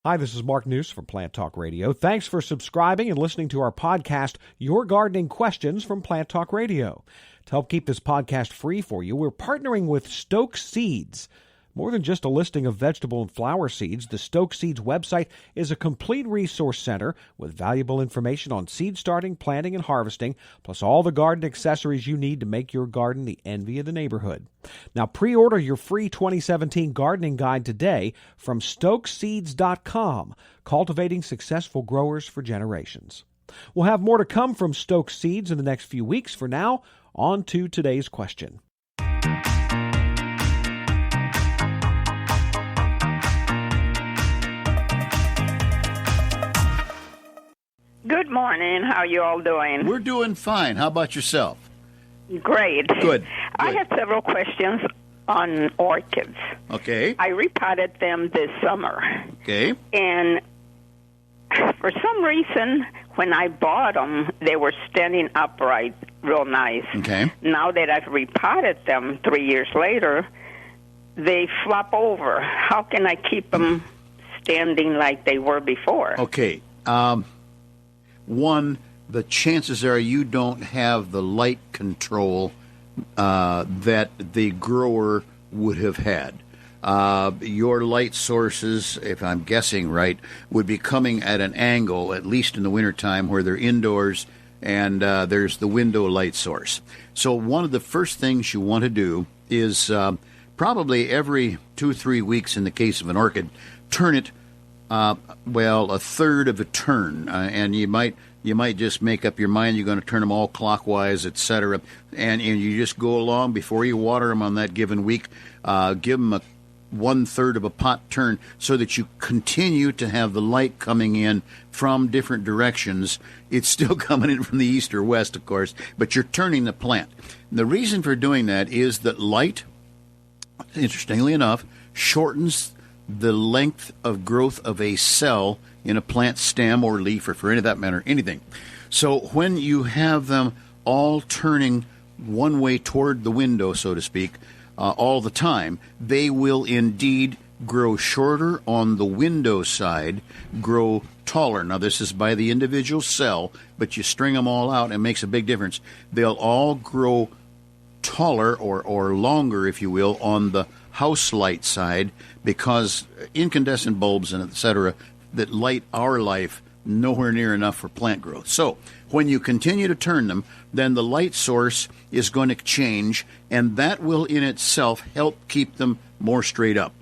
Hi, this is Mark News from Plant Talk Radio. Thanks for subscribing and listening to our podcast, Your Gardening Questions from Plant Talk Radio. To help keep this podcast free for you, we're partnering with Stoke Seeds. More than just a listing of vegetable and flower seeds, the Stoke Seeds website is a complete resource center with valuable information on seed starting, planting, and harvesting, plus all the garden accessories you need to make your garden the envy of the neighborhood. Now, pre-order your free 2017 gardening guide today from stokeseeds.com, cultivating successful growers for generations. We'll have more to come from Stoke Seeds in the next few weeks. For now, on to today's question. Good morning. How are you all doing? We're doing fine. How about yourself? Great. Good. I have several questions on orchids. Okay. I repotted them this summer. Okay. And for some reason, when I bought them, they were standing upright real nice. Okay. Now that I've repotted them 3 years later, they flop over. How can I keep them standing like they were before? Okay. One, the chances are you don't have the light control that the grower would have had. Your light sources, if I'm guessing right, would be coming at an angle, at least in the wintertime, where they're indoors and there's the window light source. So one of the first things you want to do is probably every 2-3 weeks in the case of an orchid, turn it a third of a turn, and you might just make up your mind you're going to turn them all clockwise, etc. And you just go along before you water them on that given week. Give them a 1/3 of a pot turn so that you continue to have the light coming in from different directions. It's still coming in from the east or west, of course, but you're turning the plant. And the reason for doing that is that light, interestingly enough, shortens the length of growth of a cell in a plant stem or leaf, or for any of that matter, anything. So when you have them all turning one way toward the window, so to speak, all the time, they will indeed grow shorter on the window side, grow taller. Now, this is by the individual cell, but you string them all out and it makes a big difference. They'll all grow taller or longer, if you will, on the house light side, because incandescent bulbs and et cetera that light our life nowhere near enough for plant growth. So when you continue to turn them, then the light source is going to change, and that will in itself help keep them more straight up.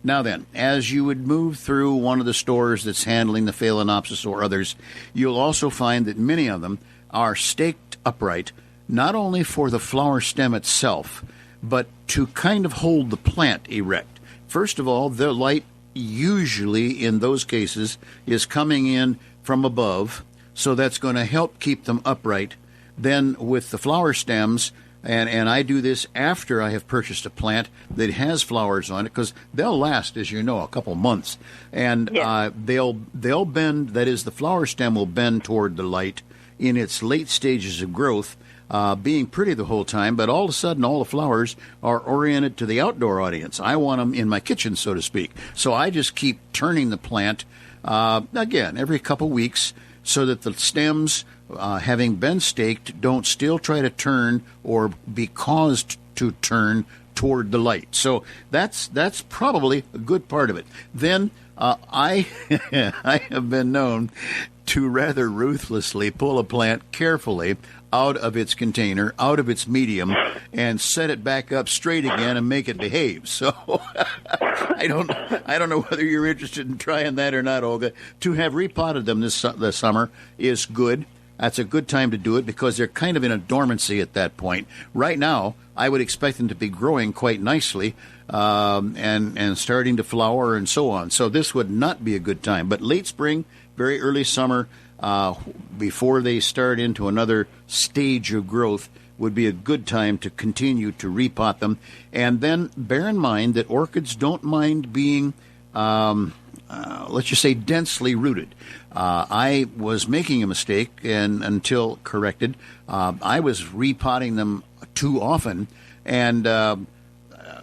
Now then, as you would move through one of the stores that's handling the Phalaenopsis or others, you'll also find that many of them are staked upright, not only for the flower stem itself, but to kind of hold the plant erect. First of all, the light usually in those cases is coming in from above, so that's going to help keep them upright. Then with the flower stems, and I do this after I have purchased a plant that has flowers on it, because they'll last, as you know, a couple months, and they'll bend. That is, the flower stem will bend toward the light in its late stages of growth, being pretty the whole time, but all of a sudden all the flowers are oriented to the outdoor audience. I want them in my kitchen, so to speak. So I just keep turning the plant, again, every couple weeks, so that the stems, having been staked, don't still try to turn or be caused to turn toward the light. So that's probably a good part of it. Then I I have been known to rather ruthlessly pull a plant carefully out of its container, out of its medium, and set it back up straight again and make it behave. So I don't know whether you're interested in trying that or not, Olga. To have repotted them this summer is good. That's a good time to do it because they're kind of in a dormancy at that point. Right now, I would expect them to be growing quite nicely and starting to flower and so on. So this would not be a good time. But late spring, very early summer, before they start into another stage of growth, would be a good time to continue to repot them. And then bear in mind that orchids don't mind being, let's just say, densely rooted. I was making a mistake, and until corrected, I was repotting them too often, and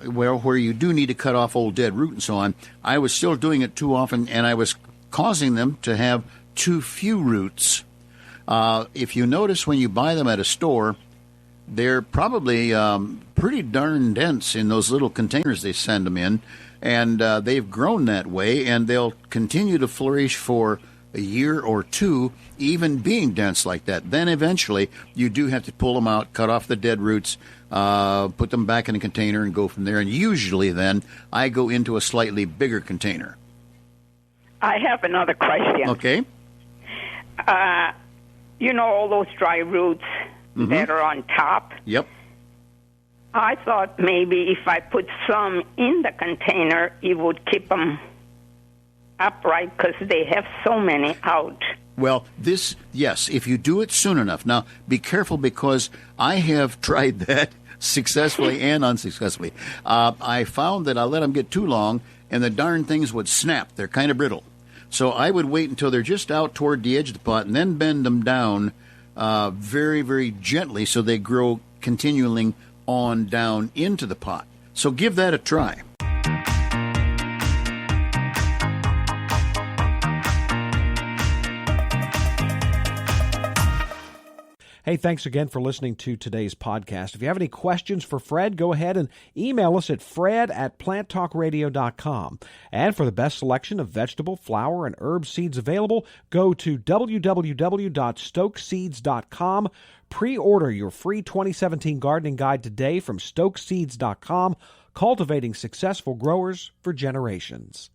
where you do need to cut off old dead root and so on, I was still doing it too often, and I was causing them to have too few roots. If you notice when you buy them at a store, they're probably pretty darn dense in those little containers they send them in, and they've grown that way, and they'll continue to flourish for a year or two, even being dense like that. Then eventually you do have to pull them out, cut off the dead roots, put them back in a container and go from there. And usually then I go into a slightly bigger container. I have another question. Okay. You know all those dry roots that are on top? Yep. I thought maybe if I put some in the container, it would keep them upright because they have so many out. Well, yes, if you do it soon enough. Now, be careful because I have tried that successfully and unsuccessfully. I found that I let them get too long, and the darn things would snap. They're kind of brittle. So I would wait until they're just out toward the edge of the pot and then bend them down very, very gently so they grow continuing on down into the pot. So give that a try. Hey, thanks again for listening to today's podcast. If you have any questions for Fred, go ahead and email us at fred@planttalkradio.com. And for the best selection of vegetable, flower, and herb seeds available, go to www.stokeseeds.com. Pre-order your free 2017 gardening guide today from stokeseeds.com, cultivating successful growers for generations.